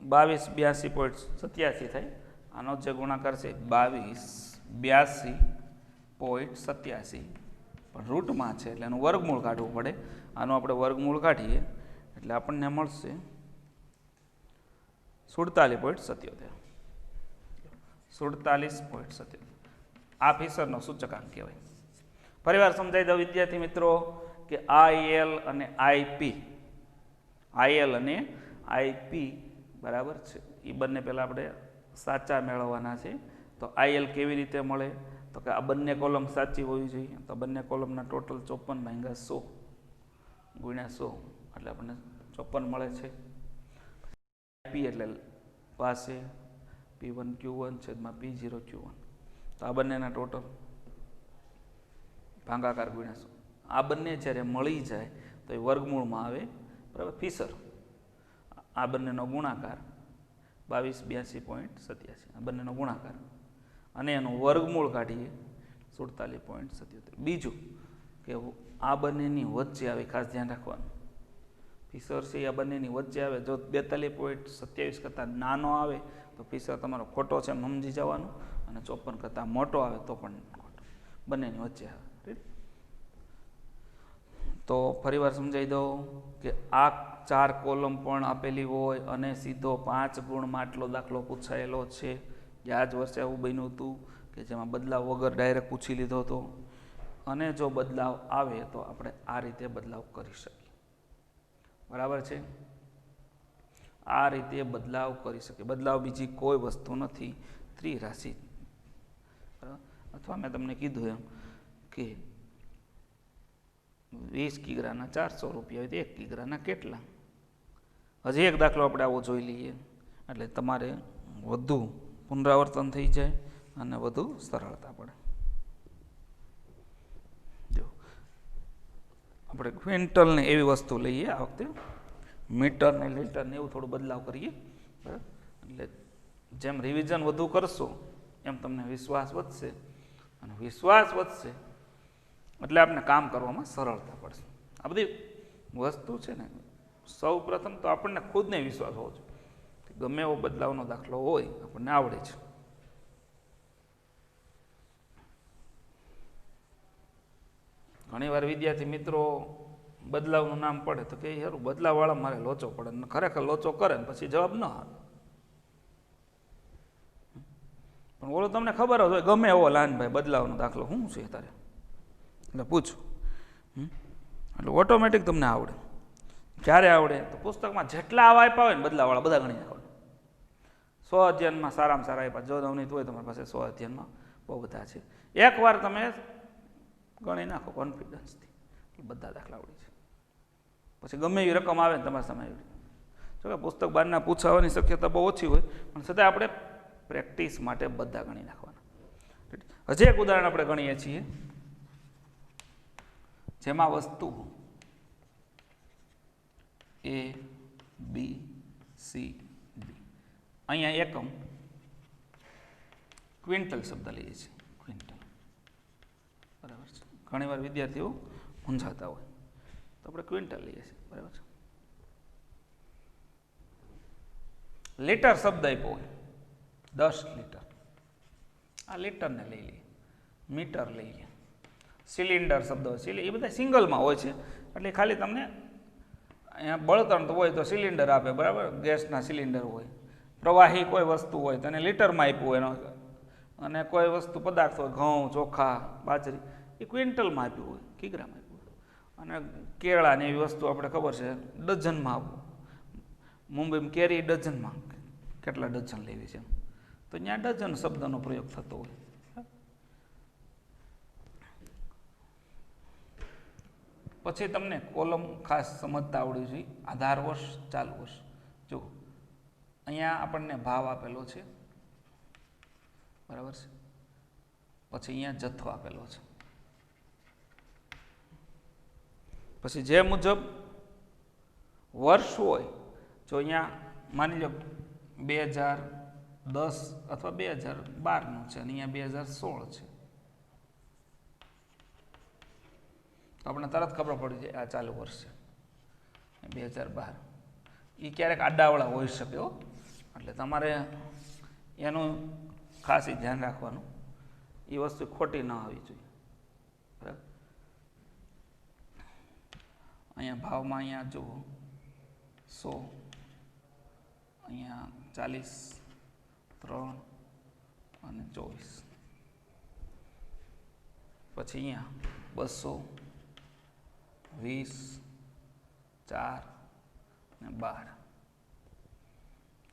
2282.87 થાય. આનો જે ગુણાકાર છે 2282.87 પણ રૂટમાં છે એટલે એનું વર્ગમૂળ કાઢવું પડે. આનું આપણે વર્ગમૂળ કાઢીએ એટલે આપણને મળશે 47.77. 47.77 આ ફીસરનો સૂચકાંક કહેવાય. ફરીવાર સમજાવી દઉં વિદ્યાર્થી મિત્રો કે IL અને IP બરાબર છે. એ બંને પહેલાં આપણે સાચા મેળવવાના છે. તો IL કેવી રીતે મળે? તો કે આ બંને કોલમ સાચી હોવી જોઈએ. તો બંને કોલમના ટોટલ 54/100 ગુણ્યા 100 એટલે આપણને 54 મળે છે. IP એટલે પાસે P1Q1 છેદમાં P0Q1. તો આ બંનેના ટોટલ ભાગાકાર ગુણ્યા 100. આ બંને જ્યારે મળી જાય તો એ વર્ગમૂળમાં આવે બરાબર ફીસર. આ બંનેનો ગુણાકાર 2282.87 આ બંનેનો ગુણાકાર અને એનું વર્ગમૂળ કાઢીએ 47.77. બીજું કે આ બંનેની વચ્ચે આવે, ખાસ ધ્યાન રાખવાનું. ફીસર છે આ બંનેની વચ્ચે આવે. જો 42.27 કરતાં નાનો આવે તો ફીસર તમારો ખોટો છે એમ સમજી જવાનું, અને 54 કરતાં મોટો આવે તો પણ ખોટો. બંનેની વચ્ચે આવે. તો ફરીવાર સમજાવી દઉં કે આ 4 કોલમ પણ આપેલી હોય અને સીધો 5 ગુણમાં આટલો દાખલો પૂછાયેલો છે. આ જ વર્ષે એવું બન્યું હતું કે જેમાં બદલાવ વગર ડાયરેક્ટ પૂછી લીધો હતો. અને જો બદલાવ આવે તો આપણે આ રીતે બદલાવ કરી શકીએ. બરાબર છે? આ રીતે બદલાવ કરી શકીએ. બદલાવ બીજી કોઈ વસ્તુ નથી, ત્રિરાશિ. અથવા મેં તમને કીધું એમ કે 20 કિગ્રાના 400 રૂપિયા હોય તો 1 કિગ્રાના કેટલા? હજી એક દાખલો આપણે આવો જોઈ લઈએ એટલે તમારે વધુ પુનરાવર્તન થઈ જાય અને વધુ સરળતા પડે. જો આપણે ક્વિન્ટલને એવી વસ્તુ લઈએ આ વખતે, મીટર ને લીટર ને એવું થોડું બદલાવ કરીએ. બરાબર? એટલે જેમ રિવિઝન વધુ કરશો એમ તમને વિશ્વાસ વધશે, અને વિશ્વાસ વધશે એટલે આપણે કામ કરવામાં સરળતા પડશે. આ બધી વસ્તુ છે ને, સૌ પ્રથમ તો આપણને ખુદને વિશ્વાસ હોવો જોઈએ કે ગમે એવો બદલાવનો દાખલો હોય આપણને આવડે છે. ઘણીવાર વિદ્યાર્થી મિત્રો બદલાવનું નામ પડે તો કે યારું બદલાવવાળા મારે લોચો પડે, ને ખરેખર લોચો કરે ને પછી જવાબ ન આવે. પણ બોલો તમને ખબર હોય ગમે એવો લાનભાઈ બદલાવનો દાખલો શું છે તારે એટલે પૂછો, એટલે ઓટોમેટિક તમને આવડે. ક્યારે આવડે? તો પુસ્તકમાં જેટલા આવા આપ્યા હોય ને બદલાવાળા બધા ગણી નાખો. 100 અધ્યયનમાં સારામાં સારા આપ્યા. જો નવનીત હોય તમારી પાસે 100 અધ્યયનમાં બહુ બધા છે. એકવાર તમે ગણી નાખો કોન્ફિડન્સથી, બધા દાખલા આવડી છે. પછી ગમે એવી રકમ આવે ને તમારા સામે આવડી. જો કે પુસ્તક બહારના પૂછાવાની શક્યતા બહુ ઓછી હોય, પણ છતાં આપણે પ્રેક્ટિસ માટે બધા ગણી નાખવાના. હજી એક ઉદાહરણ આપણે ગણીએ છીએ જેમાં વસ્તુ A, B, C, D. અહીંયા એકમ ક્વિન્ટલ શબ્દ લઈએ છીએ. ક્વિન્ટલ બરાબર છે. ઘણીવાર વિદ્યાર્થીઓ મૂંઝાતા હોય તો આપણે ક્વિન્ટલ લઈએ છીએ. બરાબર છે. લીટર શબ્દ આપ્યો હોય 10 લીટર, આ લીટરને લઈ લઈએ, મીટર લઈ લઈએ, સિલિન્ડર શબ્દ હોય, એ બધા સિંગલમાં હોય છે, એટલે ખાલી તમને અહીંયા બળતણ તો હોય તો સિલિન્ડર આપે, બરાબર, ગેસના સિલિન્ડર હોય, પ્રવાહી કોઈ વસ્તુ હોય તો એને લીટરમાં આપ્યું હોય, અને કોઈ વસ્તુ પદાર્થ હોય, ઘઉં, ચોખા, બાજરી, એ ક્વિન્ટલમાં આપ્યું હોય, કિગ્રામાં આપ્યું હોય, અને કેળાની એવી વસ્તુ આપણે ખબર છે ડઝનમાં આપવું, મુંબઈમાં કેરી ડઝનમાં કેટલા ડઝન લેવી છે, તો ત્યાં ડઝન શબ્દનો પ્રયોગ થતો હોય. પછી તમને કોલમ ખાસ સમજતા આવડવી જોઈએ. આધાર વર્ષ, ચાલુ વર્ષ. જો અહીંયા આપણને ભાવ આપેલો છે, બરાબર છે, પછી અહીંયા જથ્થો આપેલો છે, પછી જે મુજબ વર્ષ હોય, જો અહીંયા માની લો 2010 અથવા 2012નું છે અને અહીંયા 2016 છે, તો આપણે તરત ખબર પડી જાય આ ચાલુ વર્ષ છે, 2012. એ ક્યારેક આડાવડા હોઈ શકે હો, એટલે તમારે એનું ખાસ ધ્યાન રાખવાનું, એ વસ્તુ ખોટી ન આવી જોઈએ, બરાબર. અહીંયા ભાવમાં અહીંયા જુઓ 100, અહીંયા 40, 3 અને 24, પછી અહીંયા 200, 20, 4 અને 12.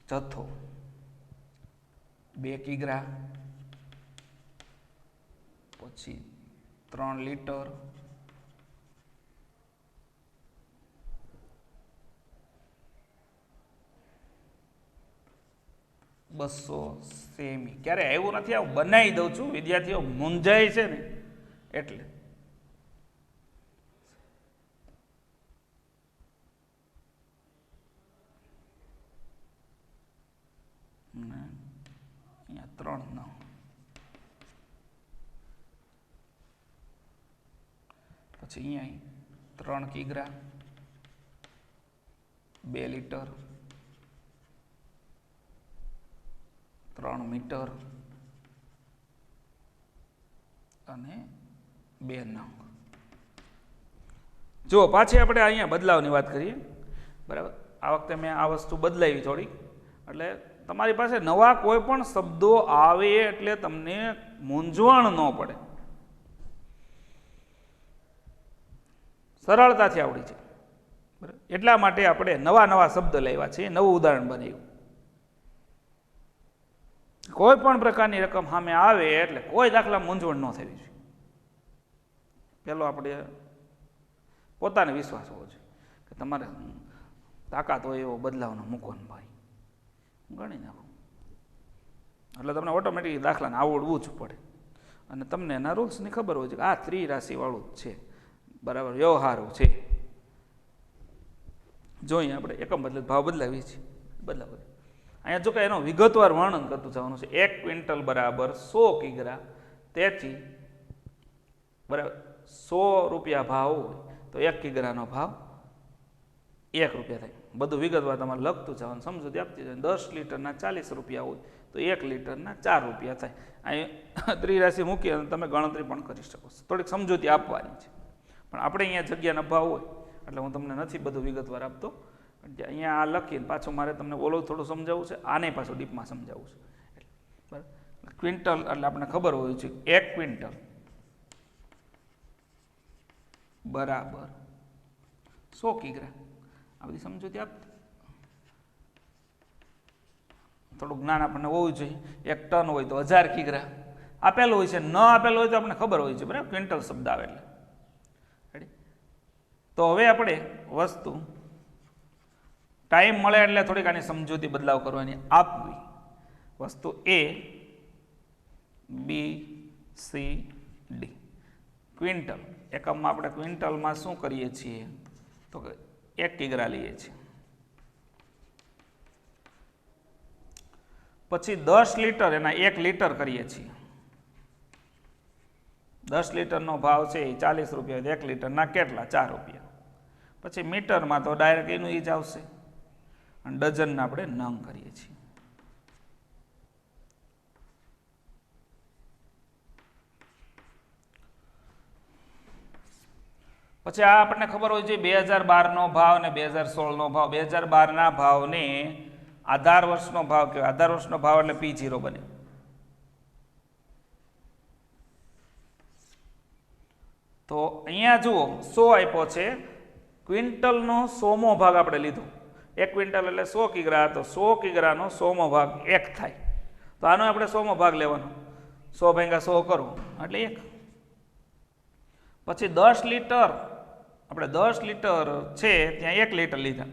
જથ્થો 2 કિગ્રા, પછી 3 લીટર, બસો સેમી. ક્યારે એવું નથી, આવું બનાવી દઉં છું, વિદ્યાર્થીઓ મૂંઝાય છે ને એટલે. અહીંયા 3 9, પછી અહીંયા 3 કિગ્રા, 2 લીટર, 3 મીટર અને 2 નંગ. જો પાછી આપણે અહીંયા બદલાવની વાત કરીએ, બરાબર. આ વખતે મેં આ વસ્તુ બદલાવી થોડી, એટલે તમારી પાસે નવા કોઈ પણ શબ્દો આવે એટલે તમને મૂંઝવણ ન પડે, સરળતાથી આવડી જાય, બરાબર. એટલા માટે આપણે નવા નવા શબ્દ લાવ્યા છે, નવું ઉદાહરણ બનાવ્યું. કોઈ પણ પ્રકારની રકમ સામે આવે એટલે કોઈ દાખલા મૂંઝવણ ન થવી જોઈએ. પેલો આપણે પોતાને વિશ્વાસ હોવો જોઈએ કે તમારે તાકાત હોય એવો બદલાવનો મૂકવાનો, ભાઈ ગણી નાખો, એટલે તમને ઓટોમેટિક દાખલાને આવડવું જ પડે, અને તમને એના રૂલ્સની ખબર હોય છે કે આ ત્રિરાશિવાળું જ છે, બરાબર, વ્યવહારો છે. જોઈએ આપણે એકમ બદલે ભાવ બદલાવીએ છીએ, બદલાવ. અહીંયા જો કે એનો વિગતવાર વર્ણન કરતું જવાનું છે. 1 ક્વિન્ટલ બરાબર 100 કિગ્રા, તેથી બરાબર 100 રૂપિયા ભાવ હોય તો 1 કિગ્રાનો ભાવ 1 રૂપિયા થાય. બધું વિગતવાર તમારે લખતું જવાનું, સમજૂતી આપતી જાય. 10 લીટરના 40 રૂપિયા હોય તો 1 લીટરના 4 રૂપિયા થાય. અહીં ત્રિરાશિ મૂકી અને તમે ગણતરી પણ કરી શકો છો. થોડીક સમજૂતી આપવાની છે, પણ આપણે અહીંયા જગ્યાનો અભાવ હોય એટલે હું તમને નથી બધું વિગતવાર આપતો. અહીંયા આ લખીને પાછું મારે તમને ઓલું થોડું સમજાવવું છે, આને પાછું ડીપમાં સમજાવવું છે, બરાબર. ક્વિન્ટલ એટલે આપણને ખબર હોય છે 1 ક્વિન્ટલ બરાબર 100 કિગ્રા. આ બધી સમજૂતી આપતી, થોડુંક જ્ઞાન આપણને હોવું જોઈએ. 1 ટન હોય તો 1000 કિગ્રા આપેલું હોય છે, ન આપેલું હોય તો આપણને ખબર હોય છે, બરાબર, ક્વિન્ટલ શબ્દ આવે એટલે. રેડી. તો હવે આપણે વસ્તુ ટાઈમ મળે એટલે થોડીક આની સમજૂતી બદલાવ કરવાની, આપવી. વસ્તુ A, B, C, D. Quintal એકમમાં આપણે ક્વિન્ટલમાં શું કરીએ છીએ તો કે 1 કિગ્રા લઈએ છીએ. પછી 10 લીટર એના 1 લીટર કરીએ છીએ. 10 લીટરનો ભાવ છે એ 40 રૂપિયા, 1 લીટરના કેટલા? 4 રૂપિયા. પછી મીટરમાં તો ડાયરેક્ટ એનું એ જ આવશે, અને ડઝનના આપણે નંગ કરીએ છીએ. પછી આ આપણને ખબર હોય છે 2012નો ભાવ અને 2016નો ભાવ. 2012ના ભાવને આધાર વર્ષનો ભાવ કહેવાય. આધાર વર્ષનો ભાવ એટલે P0 બને. તો અહીંયા જુઓ 100 આપ્યો છે, ક્વિન્ટલનો 100મો ભાગ આપણે લીધો. 1 ક્વિન્ટલ એટલે 100 કિગ્રા, તો 100 કિગ્રાનો 100મો ભાગ 1 થાય. તો આનો આપણે 100મો ભાગ લેવાનો. 100 ભાગ્યા 100 કરો એટલે 1. પછી 10 લીટર, આપણે 10 લીટર છે ત્યાં 1 લીટર લીધા,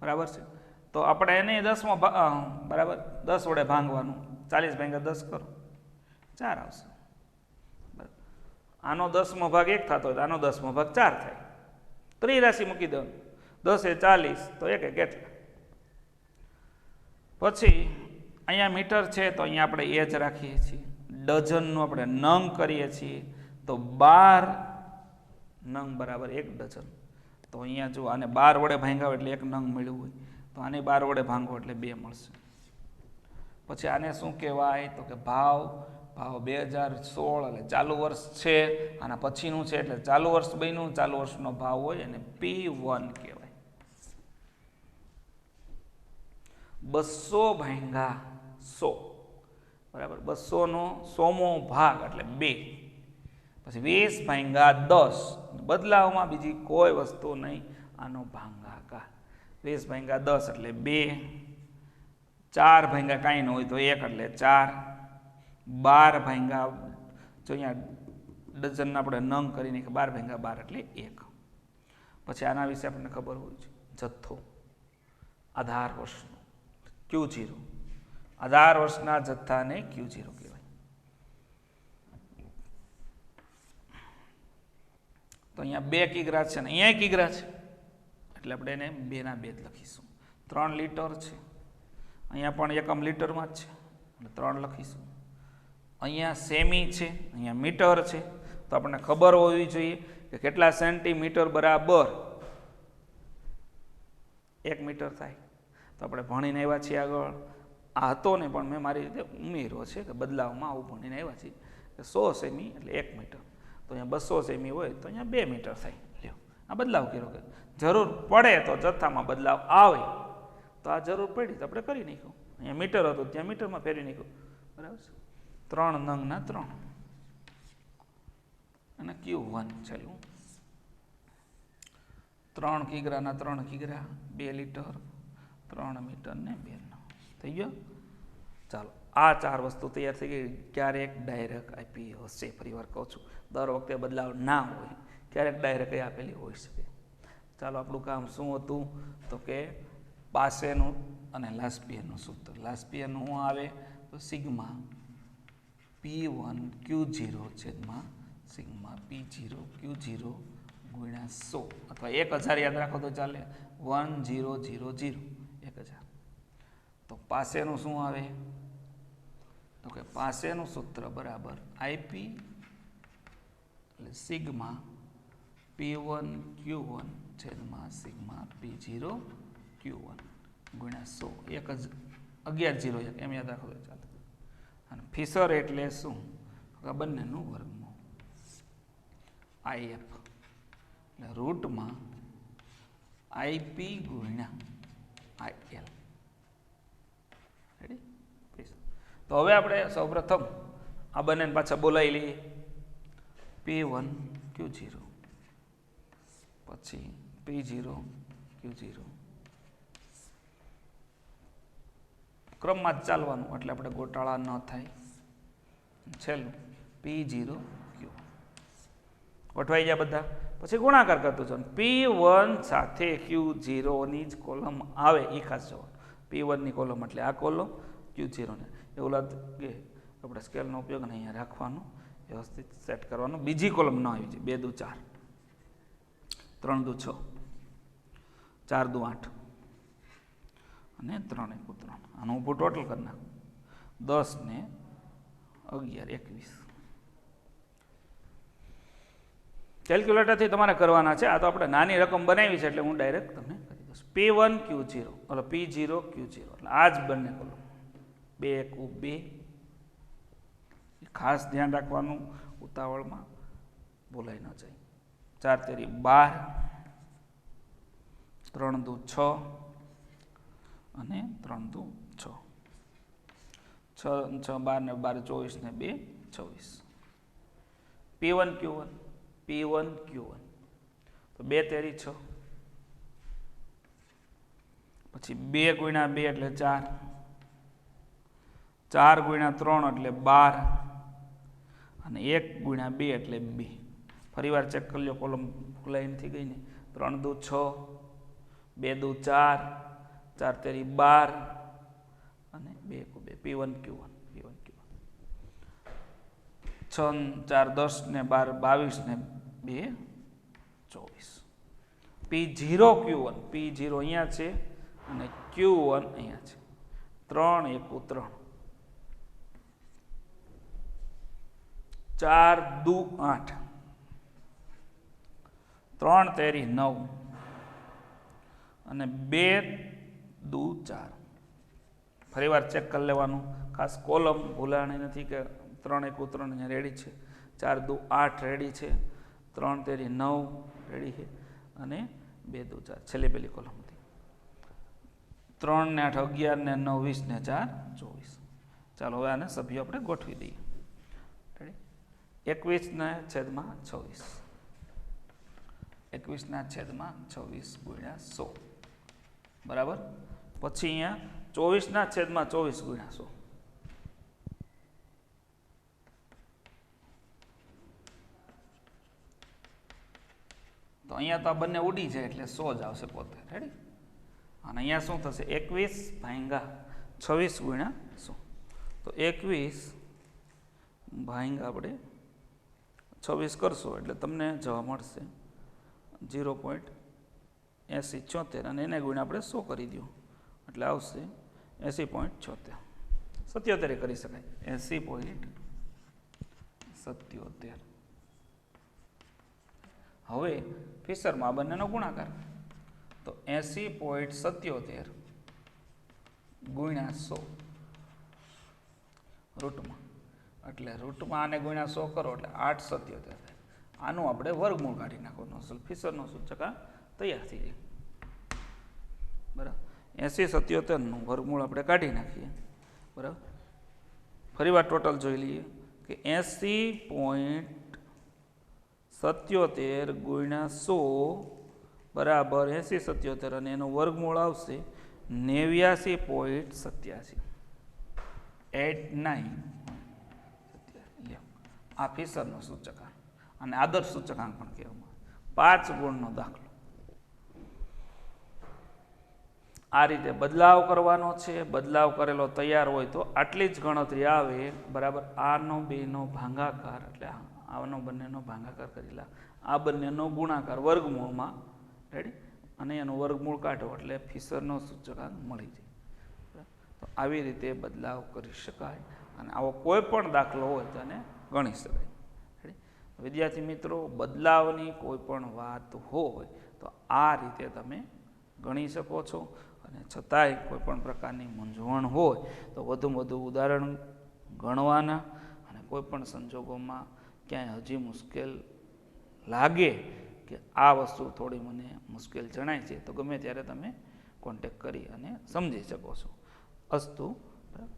બરાબર છે. તો આપણે એને 10મો બરાબર 10 વડે ભાંગવાનું. 40 ભાગ્યા 10 કરો 4 આવશે. આનો 10મો ભાગ 1 થતો હોય તો આનો 10મો ભાગ 4 થાય. ત્રિરાશિ મૂકી દેવાનું. 10 એ 40 તો 1 1 એટલા. પછી અહીંયા મીટર છે તો અહીંયા આપણે એ જ રાખીએ છીએ. ડઝનનું આપણે નંગ કરીએ છીએ તો 12 નંગ બરાબર 1 ડઝન. તો અહીંયા જો આને 12 વડે ભાંગાવો એટલે 1 નંગ મળ્યું હોય, તો આને 12 વડે ભાંગો એટલે 2 મળશે. પછી આને શું કહેવાય તો કે ભાવ 2016 એટલે ચાલુ વર્ષ છે, આના પછીનું છે એટલે ચાલુ વર્ષ બન્યું. ચાલુ વર્ષનો ભાવ હોય અને P1 કહેવાય. 200 ભાંગા 100 બરાબર 200નો 100મો ભાગ એટલે 2. પછી 20 ભાંગા 10, બદલાવમાં બીજી કોઈ વસ્તુ નહીં, આનો ભાંગાકાર. 20 ભાંગા 10 એટલે 2. 4 ભાંગા કાંઈ ન હોય તો 1 એટલે 4. 12 ભાંગા, જો અહીંયા ડઝન આપણે નંગ કરીને 12 ભાંગા 12 એટલે 1. પછી આના વિશે આપણને ખબર હોય છે જથ્થો આધાર વર્ષનો Q0. આધાર વર્ષના જથ્થાને Q0 કહેવાય. તો અહીંયા 2 કિગ્રા છે ને અહીંયા કિગ્રા છે એટલે આપણે એને 2 ના 2 જ લખીશું. 3 લીટર છે, અહીંયા પણ એકમ લીટરમાં જ છે એટલે 3 લખીશું. અહીંયા સેમી છે, અહીંયા મીટર છે, તો આપણને ખબર હોવી જોઈએ કે કેટલા સેન્ટીમીટર બરાબર 1 મીટર થાય. તો આપણે ભણીને આવ્યા છીએ આગળ, આ હતો ને પણ મેં મારી રીતે ઉમેર્યો છે કે બદલાવમાં આવું ભણીને આવ્યા છીએ કે 100 સેમી એટલે 1 મીટર. તો અહીંયા 200 સેમી હોય તો અહીંયા 2 મીટર થાય. લ્યો આ બદલાવ કર્યો કે જરૂર પડે તો જથ્થામાં બદલાવ આવે, તો આ જરૂર પડી તો આપણે કરી નાખ્યું. અહીંયા મીટર હતું ત્યાં મીટરમાં ફેરવી નાખ્યું, બરાબર છે. 3 નંગના 3 અને Q1 ચાલ્યું. 3 કિગ્રાના 3 કિગ્રા 2 લીટર 3 મીટર ને 2 નંગ થઈ ગયો. ચાલો આ 4 વસ્તુ તૈયાર થઈ ગઈ. ક્યારેક ડાયરેક્ટ આપી હશે, ફરી વાર કહું છું, દર વખતે બદલાવ ના હોય, ક્યારેક ડાયરેક્ટ આપેલી હોઈ શકે. ચાલો આપણું કામ શું હતું તો કે પાસેનું અને લાસ્પિયરનું સૂત્ર. લાસ્પિયરનું શું આવે તો સિગ્મા P1 Q0 છેદમાં સિગ્મા P0 Q0 ગુણ્યા 100 અથવા 1000 યાદ રાખો તો ચાલે. 1000 1000. તો પાસેનું શું આવે તો કે પાસેનું સૂત્ર બરાબર IP એટલે સિગ્મા P1 Q1 છેદમાં સિગ્મા P0 Q1 ગુણ્યા 100. 1101 એમ યાદ રાખો તો ચાલે. અને ફિશર એટલે શું બંનેનું વર્ગમૂળ IF એટલે રૂટમાં IP ગુણ્યા IL. રેડી? તો હવે આપણે સૌપ્રથમ આ બંનેને પાછા બોલાવી લઈએ. P1 Q0 પછી P0 Q0 ક્રમમાં જ ચાલવાનું એટલે આપણે ગોટાળા ન થાય. છેલ્લું P0 Q ગોઠવાઈ ગયા બધા. પછી ગુણાકાર કરતો છો P1 સાથે Q0 ની જ કોલમ આવે એ ખાસ જોવાનું. P1 ની કોલમ એટલે આ કોલમ, Q0 ને એવું લાગે કે આપણે સ્કેલનો ઉપયોગ અહીંયા રાખવાનો, વ્યવસ્થિત સેટ કરવાનું. બીજી કોલમ ન આવી જાય. 2 દુ 4, 3 દુ 6, 4 દુ 8 અને 3 એકુ 3. આનું ઊભું ટોટલ કરી નાખું 10 ને 11 21. કેલ્ક્યુલેટરથી તમારે કરવાના છે. આ તો આપણે નાની રકમ બનાવી છે એટલે હું ડાયરેક્ટ તમને કરી દઉં. P1 Q0 એટલે P0 Q0 એટલે આ જ બંને કોલમ. 2 એકુ 2. ખાસ ધ્યાન રાખવાનું, ઉતાવળમાં બોલાઈ ન જાય. 4 તેરી 12, 3 દુ 6 અને 3 દુ 6, 6 6 12 ને 12 24 ને 2 26. P1 Q1 P1 Q1 તો 2 તેરી 6, પછી 2 ગુણ્યા 2 એટલે 4, 4 ગુણ્યા 3 એટલે 12 અને 1 ગુણ્યા 2 એટલે 2. ફરીવાર ચેક કરી લો, કોલમ ખુલાઈ નથી ગઈ ને. 3 દુ 6, 2 દુ 4, 4 તેરી 12 અને 2 2 P1 Q1 P1 Q1. 6 4 10 ને 12 22 ને 2 24. P0 Q1 P0 અહીંયા છે અને Q1 અહીંયા છે. 3 1 3, 4 દુ 8, 3 તેરી 9 અને 2 દુ 4. ફરીવાર ચેક કરી લેવાનું, ખાસ કોલમ ભૂલાણી નથી કે 3 1 3 અહીંયા રેડી છે, 4 દુ 8 રેડી છે, 3 તેરી 9 રેડી છે અને 2 દુ 4 છેલ્લી પેલી કોલમ હતી. 3 ને 8 11 ને 9 20 ને 4 24. ચાલો હવે આને સભ્યો આપણે ગોઠવી દઈએ. રેડી? 21 ને છેદમાં 26, 21 ના છેદમાં 26 ગુણ્યા 100 બરાબર. પછી અહીંયા 24 ના છેદમાં 24 ગુણ્યા 100. તો અહીંયા તો આ બંને ઉડી જાય એટલે 100 જ આવશે પોતે. રેડી? અને અહીંયા શું થશે? 21 ભાંગા 26 ગુણ્યા 100. તો 21 ભાંગા આપણે 26 કરશો એટલે તમને જવાબ મળશે 0.8076 અને એને ગુણ્યા આપણે 100 કરી દો એટલે આવશે 80.76. 77 કરી શકાય. 80.77. હવે ફિશરમાં આ બંનેનો ગુણાકાર તો 80.77 ગુણ્યા 100 રૂટમાં, એટલે રૂટમાં આને ગુણ્યા 100 કરો એટલે 877 થાય. આનું આપણે વર્ગમૂળ કાઢી નાખવાનું, ફિશરનો સૂચકાંક તૈયાર થઈ જાય. બરાબર. 8077નું વર્ગમૂળ આપણે કાઢી નાખીએ. બરાબર. ફરીવાર ટોટલ જોઈ લઈએ કે 80.77 ગુણ્યા 100 બરાબર 8077 અને એનું વર્ગમૂળ આવશે 89.87. 89. આ ફિશરનો સૂચકાંક અને આદર્શ સૂચકાંક પણ કહેવામાં આવે. 5 ગુણનો દાખલો. આ રીતે બદલાવ કરવાનો છે. બદલાવ કરેલો તૈયાર હોય તો આટલી જ ગણતરી આવે. બરાબર. આનો બેનો ભાગાકાર એટલે આનો બંનેનો ભાગાકાર કરેલા, આ બંનેનો ગુણાકાર વર્ગમૂળમાં. રેડી? અને એનું વર્ગમૂળ કાઢો એટલે ફિશરનો સૂચકાંક મળી જાય. તો આવી રીતે બદલાવ કરી શકાય અને આવો કોઈ પણ દાખલો હોય તો એને ગણી શકાય. વિદ્યાર્થી મિત્રો, બદલાવની કોઈ પણ વાત હોય તો આ રીતે તમે ગણી શકો છો. અને છતાંય કોઈ પણ પ્રકારની મૂંઝવણ હોય તો વધુમાં વધુ ઉદાહરણ ગણવાના, અને કોઈ પણ સંજોગોમાં ક્યાંય હજી મુશ્કેલ લાગે કે આ વસ્તુ થોડી મને મુશ્કેલ જણાય છે તો ગમે ત્યારે તમે કોન્ટેક્ટ કરી અને સમજી શકો છો. અસ્તુ. બરાબર.